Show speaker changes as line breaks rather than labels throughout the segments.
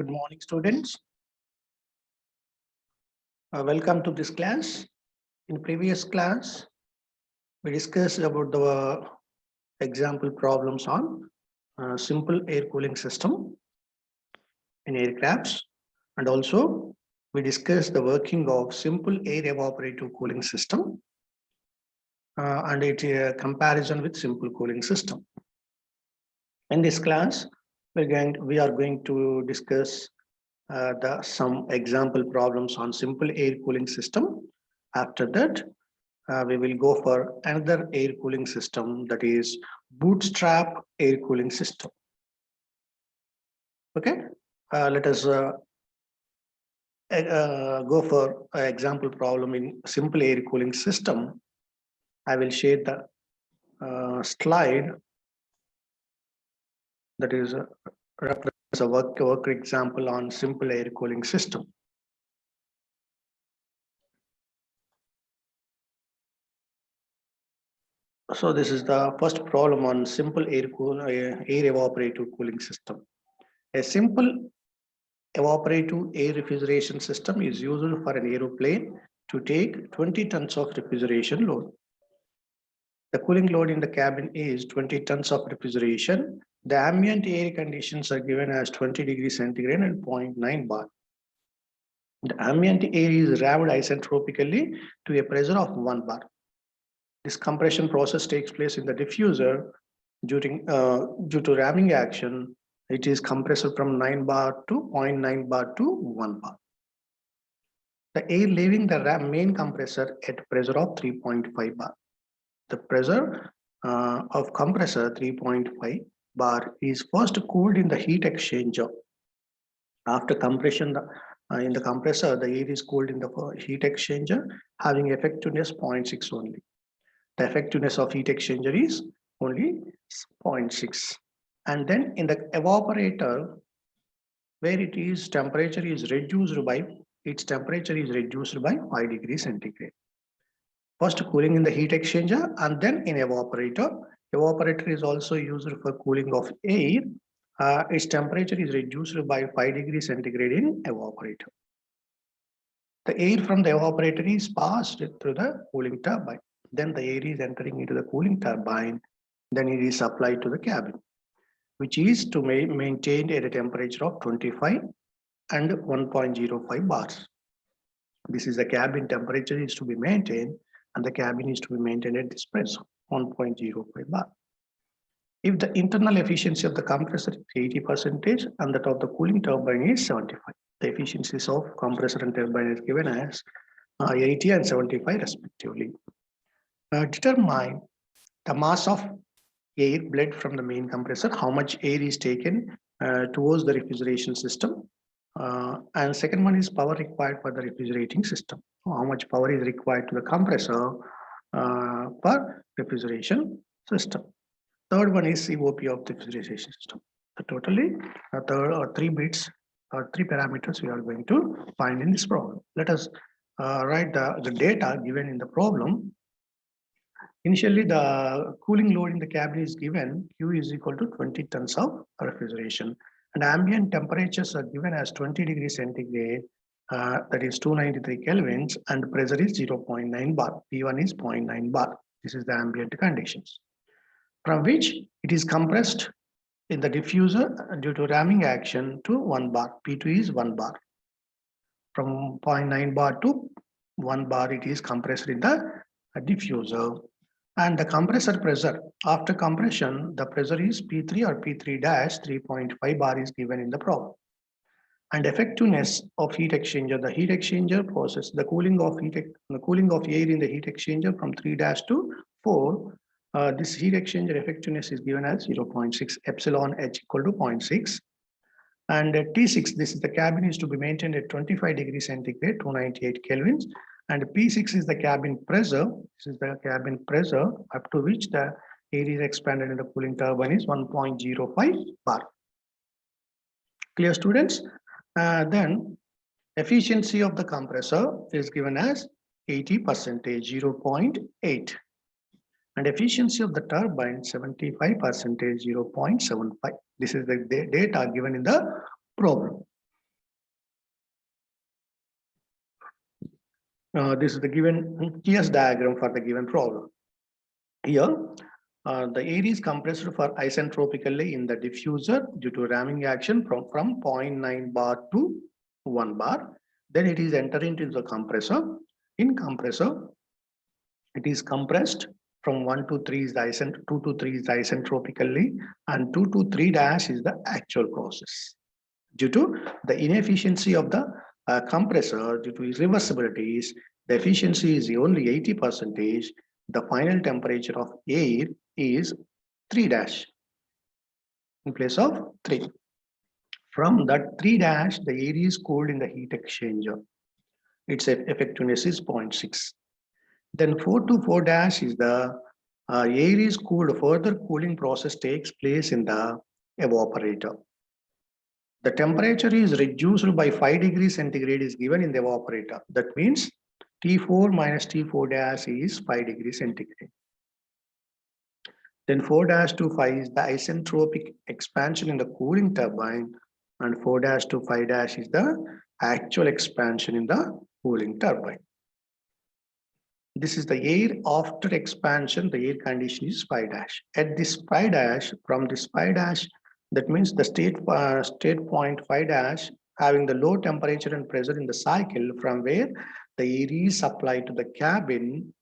Good morning, students. Welcome to this class. In previous class, we discussed about the example problems on simple air cooling system in aircrafts, and also we discussed the working of simple air evaporative cooling system and its comparison with simple cooling system. In this class, we are going to discuss some example problems on simple air cooling system. After that, we will go for another air cooling system, that is bootstrap air cooling system. Okay, let us go for an example problem in simple air cooling system. I will share the slide that is represents a work example on simple air cooling system. So this is the first problem on simple air evaporative cooling system. A simple evaporative air refrigeration system is used for an aeroplane to take 20 tons of refrigeration load. The cooling load in the cabin is 20 tons of refrigeration. The ambient air conditions are given as 20 degrees centigrade and 0.9 bar. The ambient air is rabbed isentropically to a pressure of 1 bar. This compression process takes place in the diffuser due to ramming action. It is compressed from 9 bar to 0.9 bar to 1 bar. The air leaving the main compressor at pressure of 3.5 bar. The pressure of compressor 3.5 bar is first cooled in the heat exchanger. After compression, in the compressor, the air is cooled in the heat exchanger, having effectiveness 0.6 only. The effectiveness of heat exchanger is only 0.6. And then in the evaporator, where its temperature is reduced by 5 degrees centigrade. First cooling in the heat exchanger and then in evaporator. Evaporator is also used for cooling of air. Its temperature is reduced by 5 degrees centigrade in evaporator. The air from the evaporator is passed through the cooling turbine. Then the air is entering into the cooling turbine. Then it is supplied to the cabin, which is to maintained at a temperature of 25 and 1.05 bars. This is the cabin temperature is to be maintained, and the cabin is to be maintained at this pressure, 1.05 bar. If the internal efficiency of the compressor is 80% and that of the cooling turbine is 75, the efficiencies of compressor and turbine is given as 80 and 75 respectively. Determine the mass of air bled from the main compressor, how much air is taken towards the refrigeration system. And second one is power required for the refrigerating system. How much power is required to the compressor for refrigeration system. Third one is COP of the refrigeration system. So totally, three bits or three parameters we are going to find in this problem. Let us write the data given in the problem. Initially, the cooling load in the cabin is given, Q is equal to 20 tons of refrigeration. And ambient temperatures are given as 20 degrees centigrade, that is 293 kelvins, and pressure is 0.9 bar. P1 is 0.9 bar. This is the ambient conditions, from which it is compressed in the diffuser due to ramming action to 1 bar. P2 is 1 bar. From 0.9 bar to 1 bar, it is compressed in the diffuser. And the compressor pressure, after compression, the pressure is P3 or P3 dash 3.5 bar is given in the problem. And effectiveness of heat exchanger, the heat exchanger process, the cooling of air in the heat exchanger from 3 dash to 4. This heat exchanger effectiveness is given as 0.6, epsilon H equal to 0.6. And at T6, this is the cabin is to be maintained at 25 degrees centigrade, 298 kelvins. And P6 is the cabin pressure. This is the cabin pressure up to which the air is expanded in the cooling turbine is 1.05 bar. Clear, students? Then efficiency of the compressor is given as 80%, 0.8. And efficiency of the turbine 75%, 0.75. This is the data given in the problem. This is the given TS diagram for the given problem. Here, the air is compressed for isentropically in the diffuser due to ramming action from 0.9 bar to 1 bar. Then it is entered into the compressor. In compressor, it is compressed from 1 to 3 is the 2 to 3 is the isentropically, and 2 to 3 dash is the actual process. Due to the inefficiency of the compressor, due to irreversibilities, the efficiency is only 80%. The final temperature of air is 3 dash in place of 3. From that 3 dash, the air is cooled in the heat exchanger. Its effectiveness is 0.6. Then 4 to 4 dash is the air is cooled. Further cooling process takes place in the evaporator. The temperature is reduced by 5 degrees centigrade is given in the evaporator. That means T4 minus T4 dash is 5 degrees centigrade. Then 4 dash to 5 is the isentropic expansion in the cooling turbine, and 4 dash to 5 dash is the actual expansion in the cooling turbine. This is the air after expansion, the air condition is 5 dash. At this 5 dash, from this 5 dash, that means the state point 5 dash having the low temperature and pressure in the cycle from where the air is supplied to the cabin.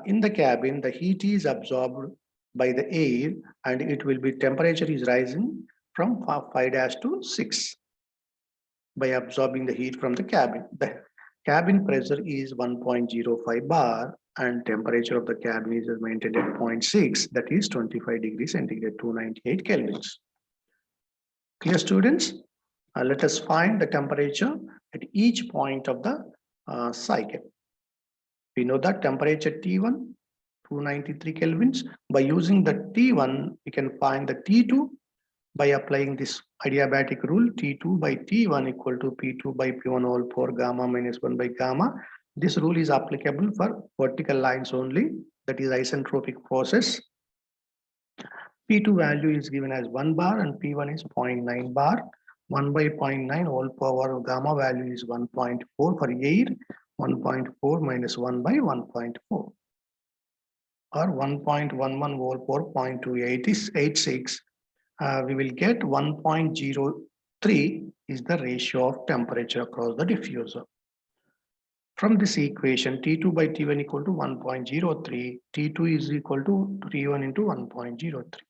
In the cabin, the heat is absorbed by the air and it will be temperature is rising from 5 dash to 6 by absorbing the heat from the cabin. The cabin pressure is 1.05 bar and temperature of the cabin is maintained at 0.6, that is 25 degrees centigrade, 298 kelvins. Clear, students? Let us find the temperature at each point of the cycle. We know that temperature T1, 293 kelvins. By using the T1, we can find the T2 by applying this adiabatic rule, T2 by T1 equal to P2 by P1 all power gamma minus 1 by gamma. This rule is applicable for vertical lines only, that is isentropic process. P2 value is given as 1 bar and P1 is 0.9 bar. 1 by 0.9 all power gamma value is 1.4 for air, 1.4 minus 1 by 1.4 or 1.11 whole power 0.286. We will get 1.03 is the ratio of temperature across the diffuser. From this equation, T2 by T1 equal to 1.03, T2 is equal to T1 into 1.03.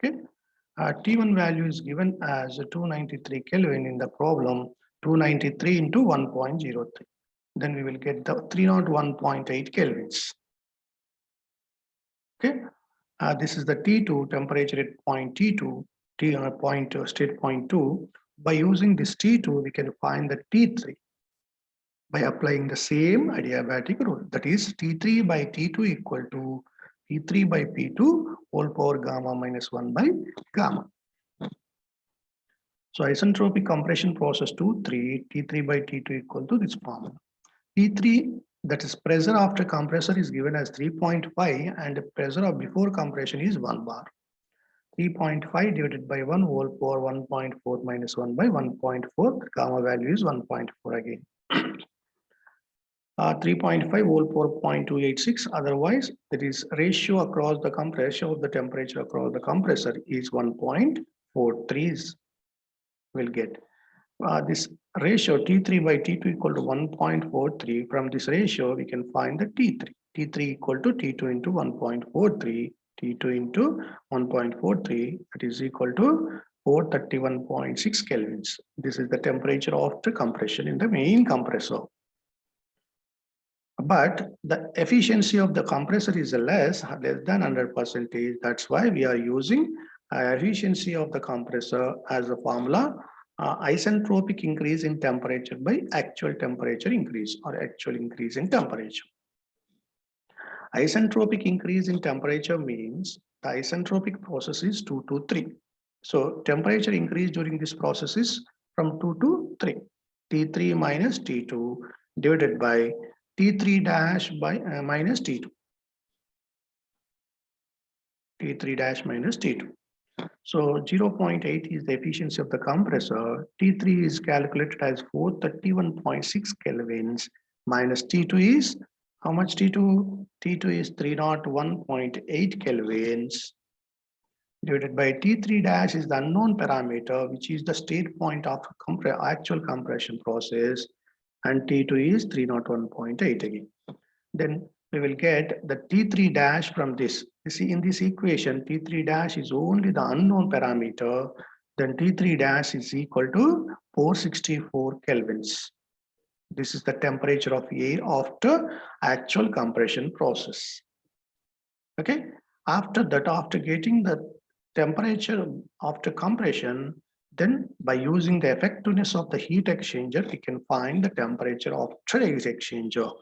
Okay, T1 value is given as 293 Kelvin in the problem, 293 into 1.03. Then we will get the 301.8 kelvins. Okay. This is the T2 temperature at point T2, state point 2. By using this T2, we can find the T3 by applying the same adiabatic rule. That is T3 by T2 equal to P3 by P2 whole power gamma minus 1 by gamma. So isentropic compression process 2, 3, T3 by T2 equal to this formula. T3, that is pressure after compressor, is given as 3.5 and pressure of before compression is 1 bar. 3.5 divided by 1 whole power 1.4 minus 1 by 1.4, gamma value is 1.4 again. 3.5 whole power 0.286, otherwise that is ratio across the ratio of the temperature across the compressor is 1.43. We'll get this ratio T3 by T2 equal to 1.43. From this ratio, we can find the T3. T3 equal to T2 into 1.43. T2 into 1.43, that is equal to 431.6 kelvins. This is the temperature after compression in the main compressor. But the efficiency of the compressor is less than 100%. That's why we are using efficiency of the compressor as a formula. Isentropic increase in temperature by actual temperature increase or actual increase in temperature. Isentropic increase in temperature means the isentropic process is 2 to 3. So temperature increase during this process is from 2 to 3. T3 minus T2 divided by T3 dash by minus T2. T3 dash minus T2. So 0.8 is the efficiency of the compressor. T3 is calculated as 431.6 kelvins minus T2 is how much T2? T2 is 301.8 kelvins divided by T3 dash is the unknown parameter, which is the state point of actual compression process, and T2 is 301.8 again. Then we will get the T3 dash from this. You see in this equation, T3 dash is only the unknown parameter, then T3 dash is equal to 464 kelvins. This is the temperature of air after actual compression process. Okay. After that, after getting the temperature after compression, then by using the effectiveness of the heat exchanger, we can find the temperature after heat exchanger.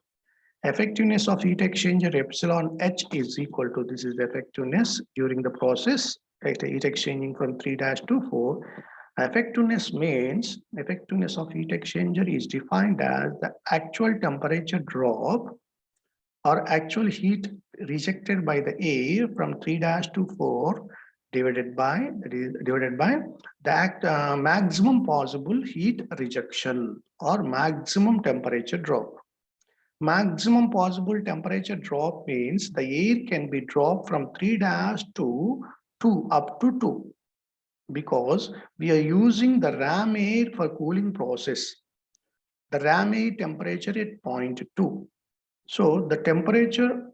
Effectiveness of heat exchanger epsilon H is equal to, this is the effectiveness during the process, right? Heat exchanging from 3 dash to 4. Effectiveness means effectiveness of heat exchanger is defined as the actual temperature drop or actual heat rejected by the air from 3 dash to 4 divided by the maximum possible heat rejection or maximum temperature drop. Maximum possible temperature drop means the air can be dropped from 3 dash to 2 up to 2 because we are using the ram air for cooling process. The ram air temperature at 0.2. So the temperature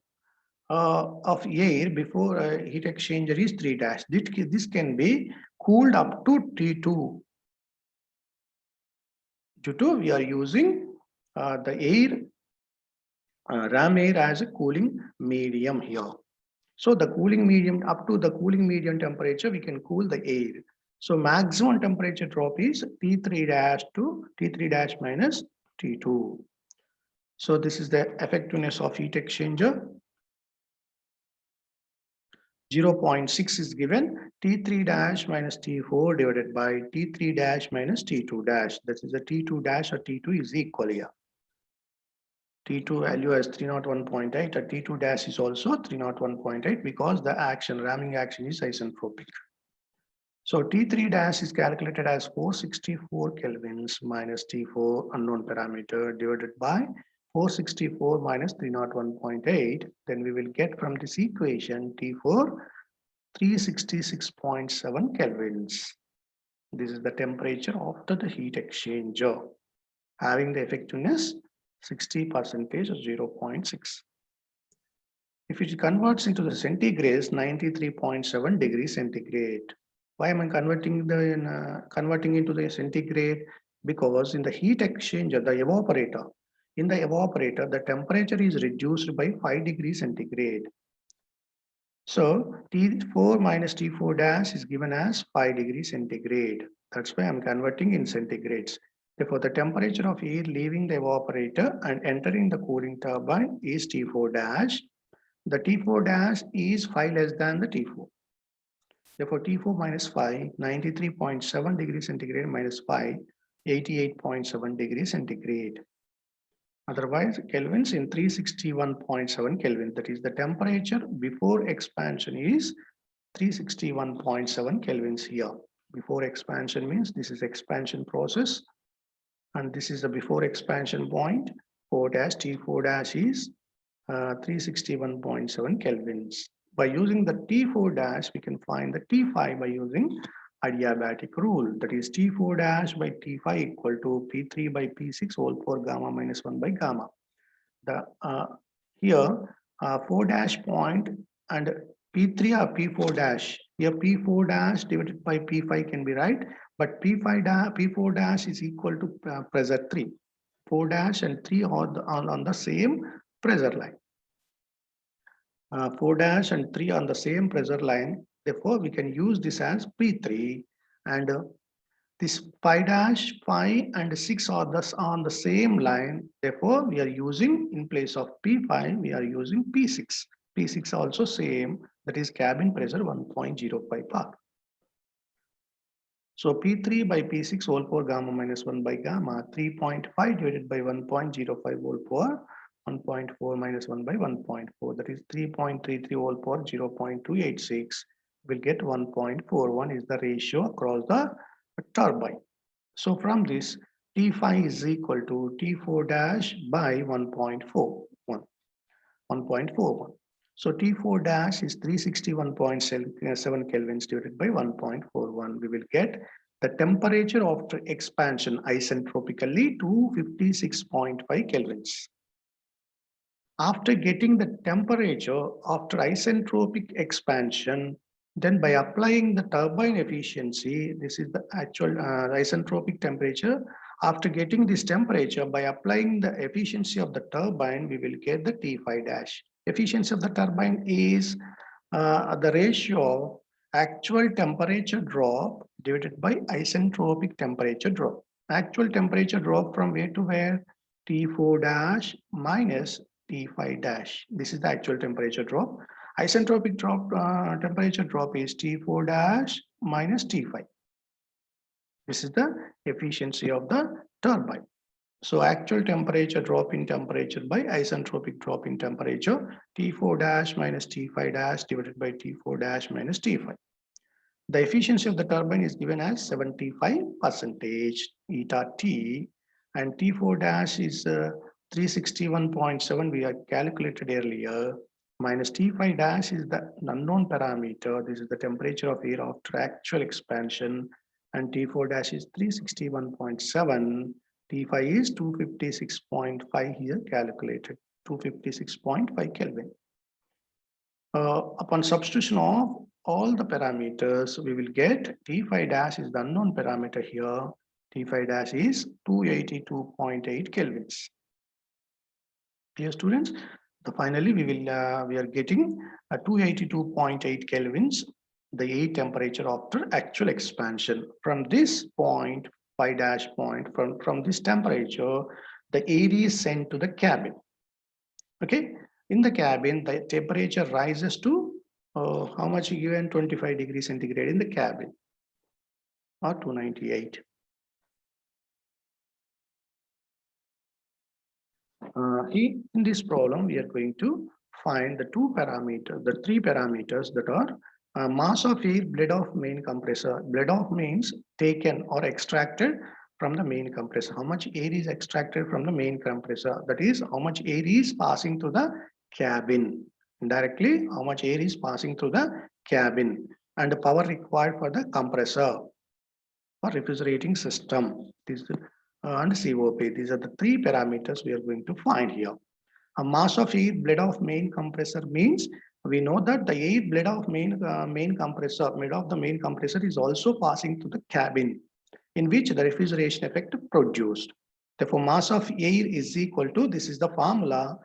of air before heat exchanger is 3 dash. This can be cooled up to T2 due to we are using the air ram air as a cooling medium here. So the cooling medium, up to the cooling medium temperature, we can cool the air. So maximum temperature drop is T3 dash to T3 dash minus T2. So this is the effectiveness of heat exchanger. 0.6 is given, T3 dash minus T4 divided by T3 dash minus T2 dash. This is the T2 dash or T2 is equal here. T2 value as 301.8, and T2 dash is also 301.8 because the action, ramming action is isentropic. So T3 dash is calculated as 464 kelvins minus T4 unknown parameter divided by 464 minus 301.8. Then we will get from this equation T4 366.7 kelvins. This is the temperature after the heat exchanger having the effectiveness 60% or 0.6. If it converts into the centigrade, 93.7 degrees centigrade. Why am I converting into the centigrade? Because in the heat exchanger, the evaporator, the temperature is reduced by 5 degrees centigrade. So T4 minus T4 dash is given as 5 degrees centigrade. That's why I'm converting in centigrades. Therefore, the temperature of air leaving the evaporator and entering the cooling turbine is T4 dash. The T4 dash is 5 less than the T4. Therefore, T4 minus 5, 93.7 degrees centigrade minus 5, 88.7 degrees centigrade. Otherwise, kelvins in 361.7 Kelvin. That is the temperature before expansion is 361.7 kelvins here. Before expansion means this is expansion process. And this is the before expansion point. 4 dash T4 dash is 361.7 kelvins. By using the T4 dash, we can find the T5 by using adiabatic rule. That is T4 dash by T5 equal to P3 by P6 whole power gamma minus 1 by gamma. The here 4 dash point and P3 or P4 dash. Here P4 dash divided by P5 can be right, but P4 dash is equal to pressure 3. 4 dash and 3 are on the same pressure line. 4 dash and 3 on the same pressure line. Therefore, we can use this as P3 and this 5 dash, 5 and 6 are thus on the same line. Therefore, we are using in place of P5, we are using P6. P6 also same, that is cabin pressure 1.05 bar. So P3 by P6 whole power gamma minus 1 by gamma, 3.5 divided by 1.05 whole power, 1.4 minus 1 by 1.4, that is 3.33 whole power 0.286. We'll get 1.41 is the ratio across the turbine. So from this, T5 is equal to T4 dash by 1.41. 1.41. So T4 dash is 361.7 kelvins divided by 1.41. We will get the temperature after expansion isentropically to 56.5 kelvins. After getting the temperature after isentropic expansion, then by applying the turbine efficiency, this is the actual isentropic temperature. After getting this temperature, by applying the efficiency of the turbine, we will get the T5 dash. Efficiency of the turbine is the ratio of actual temperature drop divided by isentropic temperature drop. Actual temperature drop from where to where? T4 dash minus T5 dash. This is the actual temperature drop. Isentropic drop temperature drop is T4 dash minus T5. This is the efficiency of the turbine. So actual temperature drop in temperature by isentropic drop in temperature, T4 dash minus T5 dash divided by T4 dash minus T5. The efficiency of the turbine is given as 75% eta T, and T4 dash is 361.7 we are calculated earlier, minus T5 dash is the unknown parameter. This is the temperature of air after actual expansion, and T4 dash is 361.7. T5 is 256.5 here calculated, 256.5 Kelvin. Upon substitution of all the parameters, we will get T5 dash is the unknown parameter here. T5 dash is 282.8 kelvins. Dear students, finally we are getting a 282.8 kelvins, the air temperature after actual expansion. From this point, 5 dash point, from this temperature, the air is sent to the cabin. Okay, in the cabin, the temperature rises to how much given? 25 degrees centigrade in the cabin, or 298. Here in this problem, we are going to find the three parameters that are mass of air bled off main compressor. Bled off means taken or extracted from the main compressor. How much air is extracted from the main compressor? That is, how much air is passing to the cabin. Indirectly, how much air is passing through the cabin, and the power required for the compressor or refrigerating system. And COP. These are the three parameters we are going to find here. A mass of air bled off main compressor means we know that the air bled off main compressor, made of the main compressor, is also passing to the cabin, in which the refrigeration effect produced. Therefore, mass of air is equal to, this is the formula,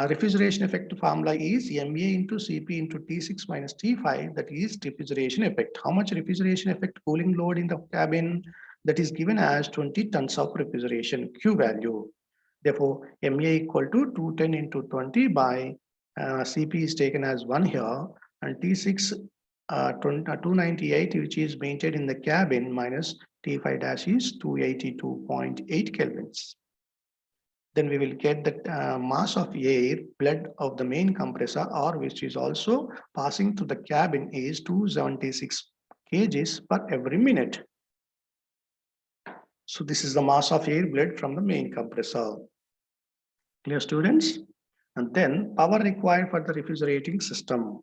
refrigeration effect formula is MA into Cp into T6 minus T5, that is refrigeration effect. How much refrigeration effect cooling load in the cabin? That is given as 20 tons of refrigeration Q value. Therefore, MA equal to 210 into 20 by Cp is taken as 1 here, and T6 298, which is maintained in the cabin, minus T5 dash is 282.8 kelvins. Then we will get the mass of air bled of the main compressor, or which is also passing through the cabin, is 276 kgs per every minute. So this is the mass of air bled from the main compressor. Clear, students? And then power required for the refrigerating system.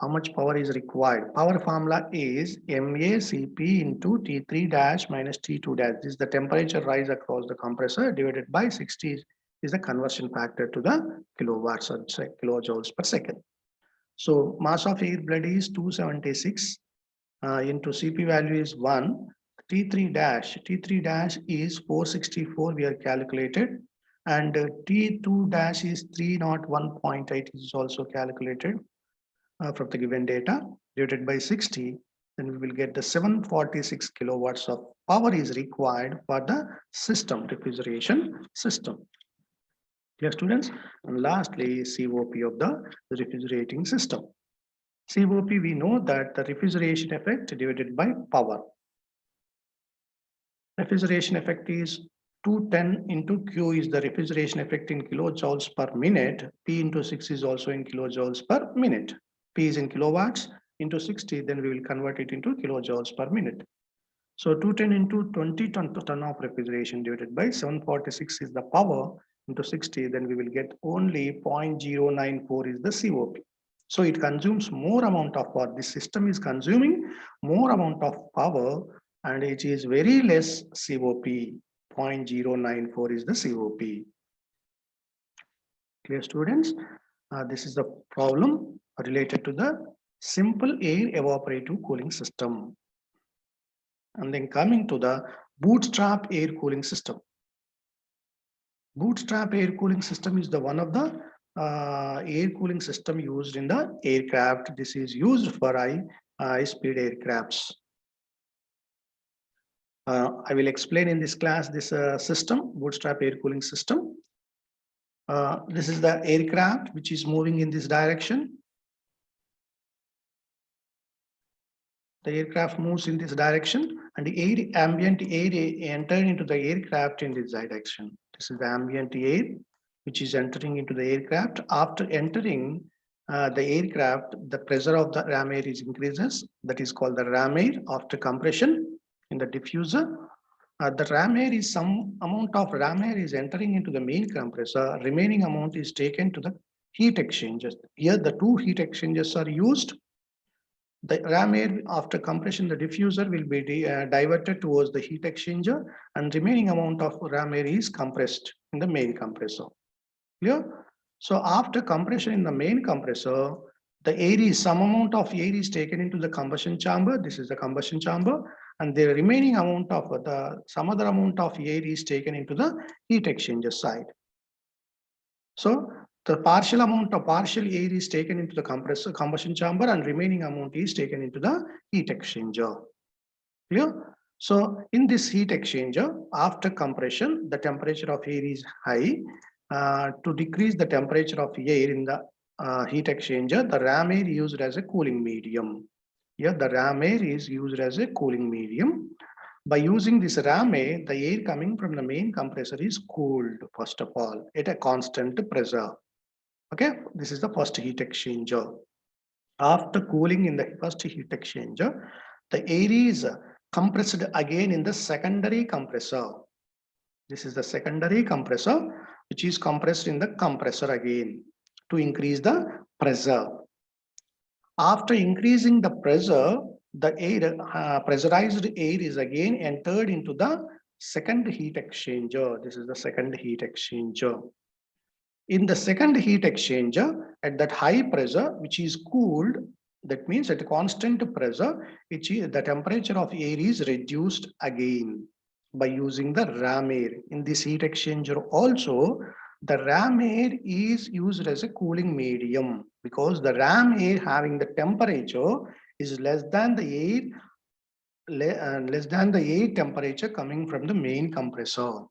How much power is required? Power formula is MACP into T3 dash minus T2 dash. This is the temperature rise across the compressor divided by 60 is the conversion factor to the kilowatts or kilojoules per second. So mass of air bled is 276 into Cp value is 1. T3 dash is 464 we are calculated, and T2 dash is 301.8 is also calculated from the given data, divided by 60, then we will get the 746 kilowatts of power is required for the system, refrigeration system. Dear students, and lastly, COP of the refrigerating system. COP, we know that the refrigeration effect divided by power. Refrigeration effect is 210 into Q is the refrigeration effect in kilojoules per minute. P into 6 is also in kilojoules per minute. P is in kilowatts into 60, then we will convert it into kilojoules per minute. So 210 into 20 ton of refrigeration divided by 746 is the power into 60, then we will get only 0.094 is the COP. So it consumes more amount of power. This system is consuming more amount of power and it is very less COP. 0.094 is the COP. Clear, students? This is the problem related to the simple air evaporative cooling system. And then coming to the bootstrap air cooling system. Bootstrap air cooling system is the one of the air cooling system used in the aircraft. This is used for high-speed aircrafts. I will explain in this class this system, bootstrap air cooling system. This is the aircraft which is moving in this direction. The aircraft moves in this direction and the ambient air enters into the aircraft in this direction. This is the ambient air which is entering into the aircraft. After entering the aircraft, the pressure of the ram air is increases. That is called the ram air after compression in the diffuser. The ram air is some amount of ram air is entering into the main compressor. Remaining amount is taken to the heat exchangers. Here the two heat exchangers are used. The ram air after compression, the diffuser will be diverted towards the heat exchanger and remaining amount of ram air is compressed in the main compressor. Clear? So after compression in the main compressor, the air is some amount of air is taken into the combustion chamber. This is the combustion chamber, and the remaining amount of some other amount of air is taken into the heat exchanger side. So the partial air is taken into the combustion chamber and remaining amount is taken into the heat exchanger. Clear? So in this heat exchanger, after compression, the temperature of air is high. To decrease the temperature of air in the heat exchanger, the ram air used as a cooling medium. Here the ram air is used as a cooling medium. By using this ram air, the air coming from the main compressor is cooled, first of all, at a constant pressure. Okay, this is the first heat exchanger. After cooling in the first heat exchanger, the air is compressed again in the secondary compressor. This is the secondary compressor, which is compressed in the compressor again to increase the pressure. After increasing the pressure, the air, pressurized air is again entered into the second heat exchanger. This is the second heat exchanger. In the second heat exchanger, at that high pressure, which is cooled, that means at constant pressure, the temperature of air is reduced again by using the ram air. In this heat exchanger also, the ram air is used as a cooling medium because the ram air having the temperature is less than the air temperature coming from the main compressor.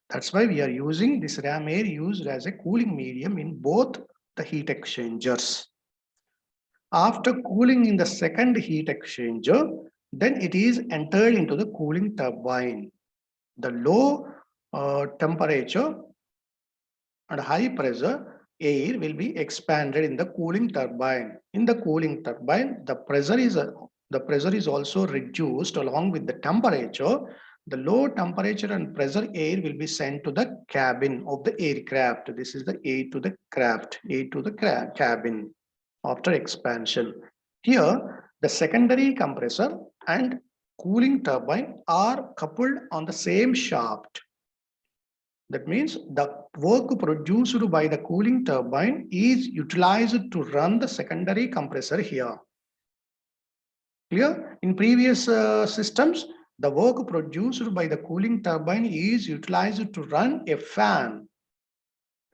That's why we are using this ram air used as a cooling medium in both the heat exchangers. After cooling in the second heat exchanger, then it is entered into the cooling turbine. The low temperature and high pressure air will be expanded in the cooling turbine. In the cooling turbine, the pressure is also reduced along with the temperature. The low temperature and pressure air will be sent to the cabin of the aircraft. This is the air to the cabin after expansion. Here, the secondary compressor and cooling turbine are coupled on the same shaft. That means the work produced by the cooling turbine is utilized to run the secondary compressor here. Clear? In previous systems, the work produced by the cooling turbine is utilized to run a fan,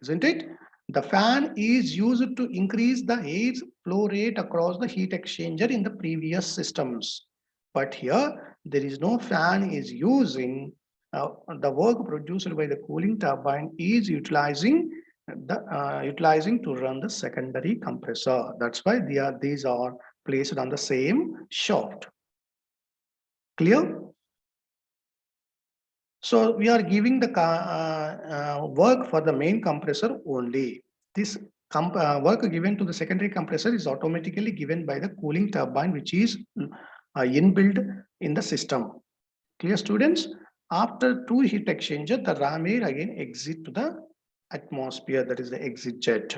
isn't it? The fan is used to increase the air flow rate across the heat exchanger in the previous systems. But here, there is no fan is using. The work produced by the cooling turbine is utilizing to run the secondary compressor. That's why these are placed on the same shaft. Clear? So we are giving the work for the main compressor only. This work given to the secondary compressor is automatically given by the cooling turbine, which is inbuilt in the system. Clear, students? After two heat exchanger, the ram air again exit to the atmosphere, that is the exit jet.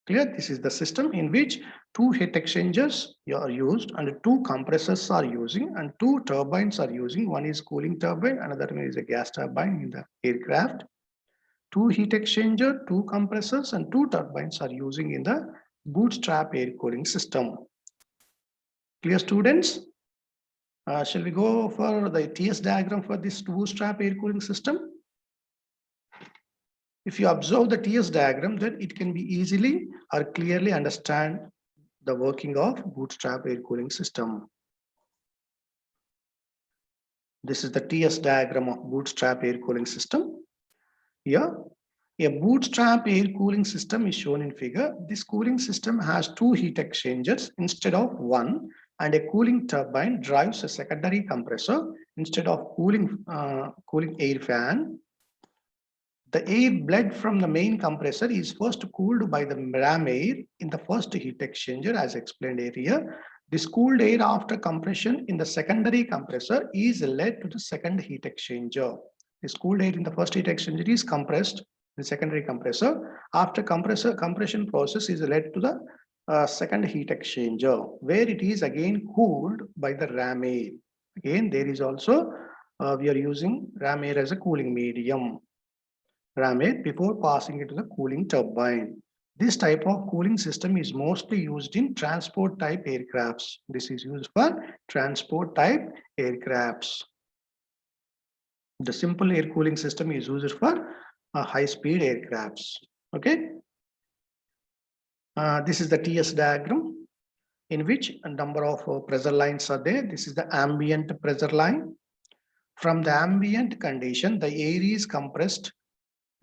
Clear? This is the system in which two heat exchangers are used and two compressors are using and two turbines are using. One is cooling turbine, another one is a gas turbine in the aircraft. Two heat exchanger, two compressors and two turbines are using in the bootstrap air cooling system. Clear, students? Shall we go for the TS diagram for this bootstrap air cooling system? If you observe the TS diagram, then it can be easily or clearly understand the working of bootstrap air cooling system. This is the TS diagram of bootstrap air cooling system. Here, a bootstrap air cooling system is shown in figure. This cooling system has two heat exchangers instead of one, and a cooling turbine drives a secondary compressor instead of cooling air fan. The air bled from the main compressor is first cooled by the ram air in the first heat exchanger as explained earlier. This cooled air after compression in the secondary compressor is led to the second heat exchanger. This cooled air in the first heat exchanger is compressed in the secondary compressor. After compression process is led to the second heat exchanger where it is again cooled by the ram air. Again, there is also we are using ram air as a cooling medium. Ram air before passing it to the cooling turbine. This type of cooling system is mostly used in transport type aircrafts. This is used for transport type aircrafts. The simple air cooling system is used for high speed aircrafts. Okay. This is the TS diagram in which a number of pressure lines are there. This is the ambient pressure line. From the ambient condition, the air is compressed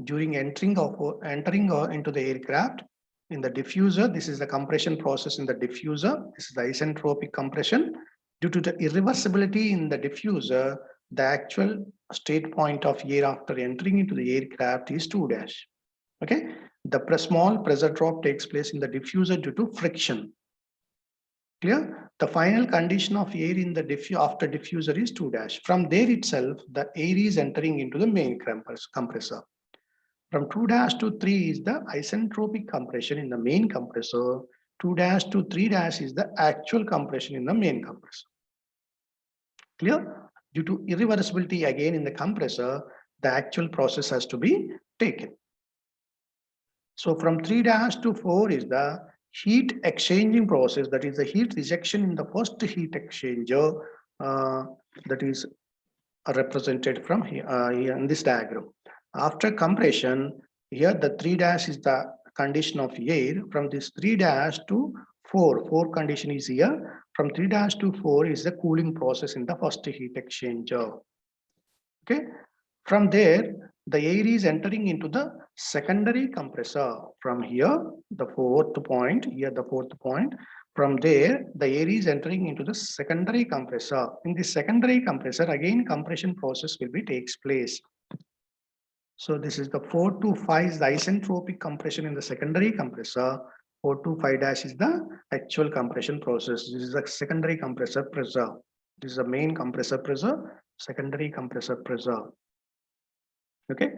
during entering into the aircraft. In the diffuser, this is the compression process in the diffuser. This is the isentropic compression. Due to the irreversibility in the diffuser, the actual state point of air after entering into the aircraft is 2 dash. Okay, the small pressure drop takes place in the diffuser due to friction. Clear? The final condition of air in the after diffuser is 2 dash. From there itself, the air is entering into the main compressor. From 2 dash to 3 is the isentropic compression in the main compressor. 2 dash to 3 dash is the actual compression in the main compressor. Clear? Due to irreversibility again in the compressor, the actual process has to be taken. So from 3 dash to 4 is the heat exchanging process, that is the heat rejection in the first heat exchanger that is represented from here in this diagram. After compression, here the 3 dash is the condition of air. From this 3 dash to 4 condition is here. From 3 dash to 4 is the cooling process in the first heat exchanger. Okay. From there, the air is entering into the secondary compressor. From here, the fourth point, here the fourth point. From there, the air is entering into the secondary compressor. In the secondary compressor, again compression process will be takes place. So this is the 4 to 5 is the isentropic compression in the secondary compressor. 4 to 5 dash is the actual compression process. This is the secondary compressor pressure. This is the main compressor pressure, secondary compressor pressure. Okay.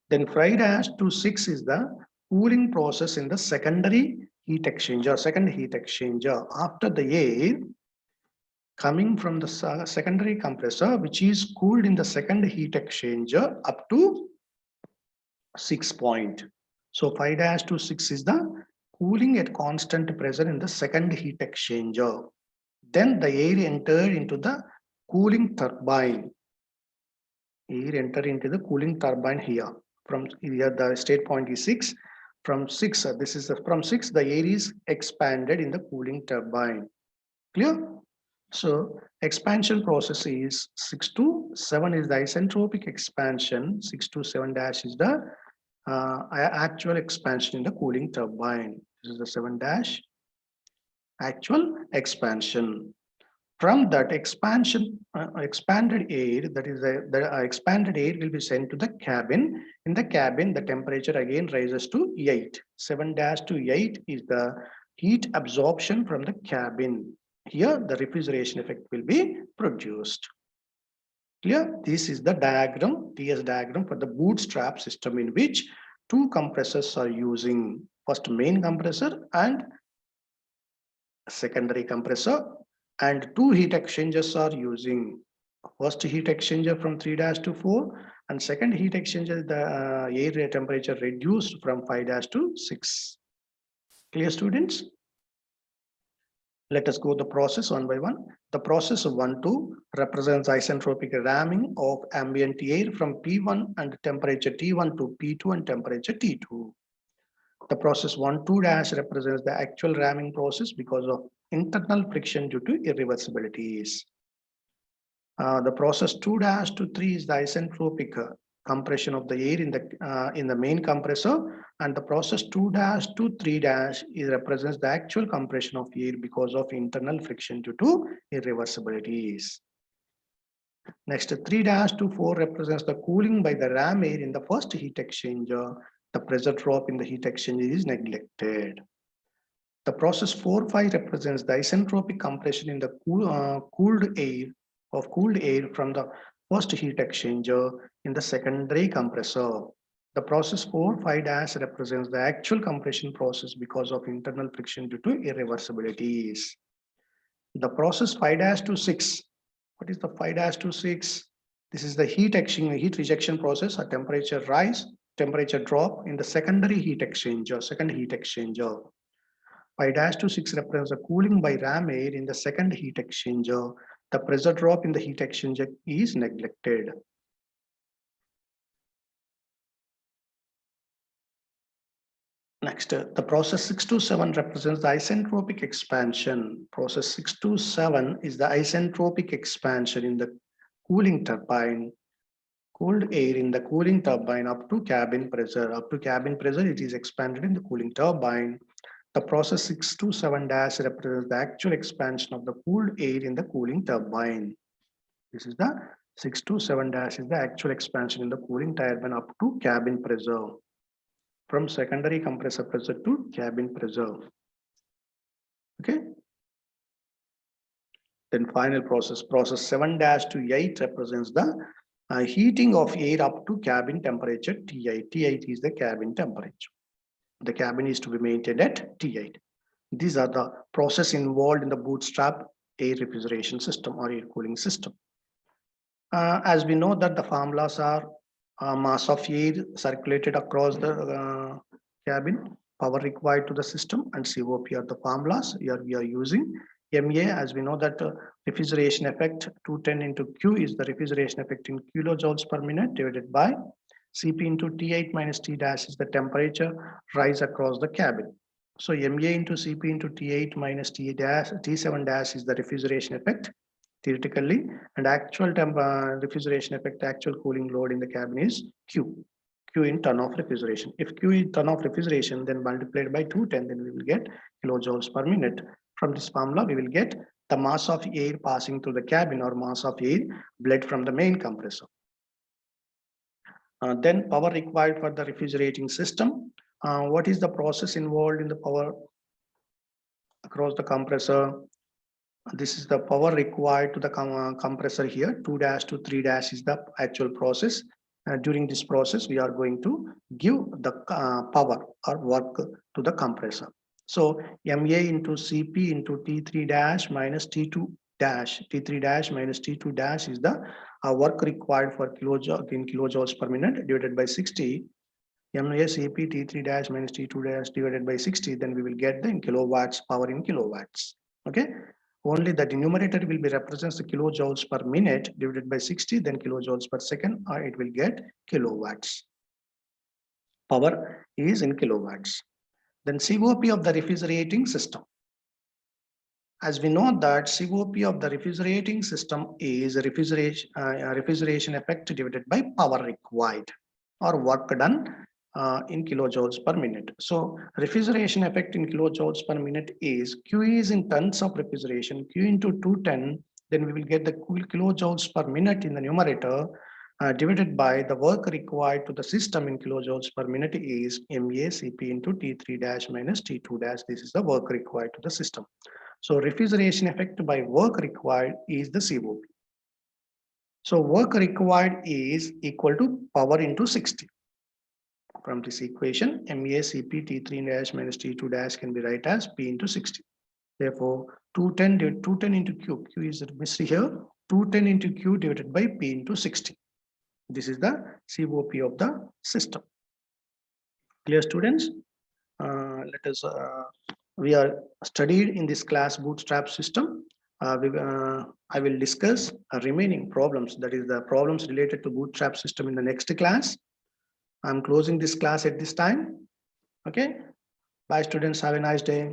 Then 5 dash to 6 is the cooling process in the secondary heat exchanger, second heat exchanger. After the air coming from the secondary compressor, which is cooled in the second heat exchanger up to 6 point. So 5 dash to 6 is the cooling at constant pressure in the second heat exchanger. Then the air entered into the cooling turbine. Air enter into the cooling turbine here. From here, the state point is 6. From 6, this is from 6, the air is expanded in the cooling turbine. Clear? So expansion process is 6 to 7 is the isentropic expansion. 6 to 7 dash is the actual expansion in the cooling turbine. This is the 7 dash actual expansion. From that expanded air, that is the expanded air will be sent to the cabin. In the cabin, the temperature again rises to 8. 7 dash to 8 is the heat absorption from the cabin. Here, the refrigeration effect will be produced. Clear? This is the diagram, TS diagram for the bootstrap system in which two compressors are using. First main compressor and secondary compressor, and two heat exchangers are using. First heat exchanger from 3 dash to 4, and second heat exchanger, the air temperature reduced from 5 dash to 6. Clear, students? Let us go the process one by one. The process of 1-2 represents isentropic ramming of ambient air from P1 and temperature T1 to P2 and temperature T2. The process 1-2 dash represents the actual ramming process because of internal friction due to irreversibilities. The process 2 dash to 3 is the isentropic compression of the air in the main compressor, and the process 2 dash to 3 dash represents the actual compression of air because of internal friction due to irreversibilities. Next, 3 dash to 4 represents the cooling by the ram air in the first heat exchanger. The pressure drop in the heat exchanger is neglected. The process 4-5 represents the isentropic compression in the cooled air from the first heat exchanger in the secondary compressor. The process 4-5 represents the actual compression process because of internal friction due to irreversibilities. The process 5-6. What is the 5-6? This is the heat rejection process, a temperature rise, temperature drop in the secondary heat exchanger, second heat exchanger. 5-6 represents the cooling by ram air in the second heat exchanger. The pressure drop in the heat exchanger is neglected. Next, the process 6-7 represents the isentropic expansion. Process 6-7 is the isentropic expansion in the cooling turbine. Cooled air in the cooling turbine up to cabin pressure. Up to cabin pressure, it is expanded in the cooling turbine. The process 6-7 dash represents the actual expansion of the cooled air in the cooling turbine. This is the 6-7 dash is the actual expansion in the cooling turbine up to cabin pressure, from secondary compressor pressure to cabin pressure. Okay. Then final process 7-8 represents the heating of air up to cabin temperature T8. T8 is the cabin temperature. The cabin is to be maintained at T8. These are the process involved in the bootstrap air refrigeration system or air cooling system. As we know that the formulas are mass of air circulated across the cabin, power required to the system, and COP are the formulas. Here we are using MA, as we know that refrigeration effect 210 into Q is the refrigeration effect in kilojoules per minute divided by Cp into T8 minus T dash is the temperature rise across the cabin. So MA into Cp into T8 minus T7 dash is the refrigeration effect theoretically, and actual refrigeration effect, actual cooling load in the cabin is Q. Q in ton of refrigeration. If Q is ton of refrigeration, then multiplied by 210, then we will get kilojoules per minute. From this formula, we will get the mass of air passing through the cabin or mass of air bled from the main compressor. Then power required for the refrigerating system. What is the process involved in the power across the compressor? This is the power required to the compressor here. 2 dash to 3 dash is the actual process. During this process, we are going to give the power or work to the compressor. So MA into Cp into T3 dash minus T2 dash, T3 dash minus T2 dash is the work required for kilojoules per minute divided by 60. MA Cp T3 dash minus T2 dash divided by 60, then we will get the in kilowatts, power in kilowatts. Okay. Only the denominator will be represents the kilojoules per minute divided by 60, then kilojoules per second, or it will get kilowatts. Power is in kilowatts. Then COP of the refrigerating system. As we know that COP of the refrigerating system is refrigeration effect divided by power required or work done in kilojoules per minute. So refrigeration effect in kilojoules per minute is Q is in tons of refrigeration, Q into 210, then we will get the kilojoules per minute in the numerator divided by the work required to the system in kilojoules per minute is MA Cp into T3 dash minus T2 dash. This is the work required to the system. So refrigeration effect by work required is the COP. So work required is equal to power into 60. From this equation, MA Cp T3 dash minus T2 dash can be written as P into 60. Therefore, 210 into Q, Q is missed here, 210 into Q divided by P into 60. This is the COP of the system. Clear, students? We are studied in this class bootstrap system. I will discuss remaining problems, that is the problems related to bootstrap system in the next class. I'm closing this class at this time. Okay. Bye, students. Have a nice day.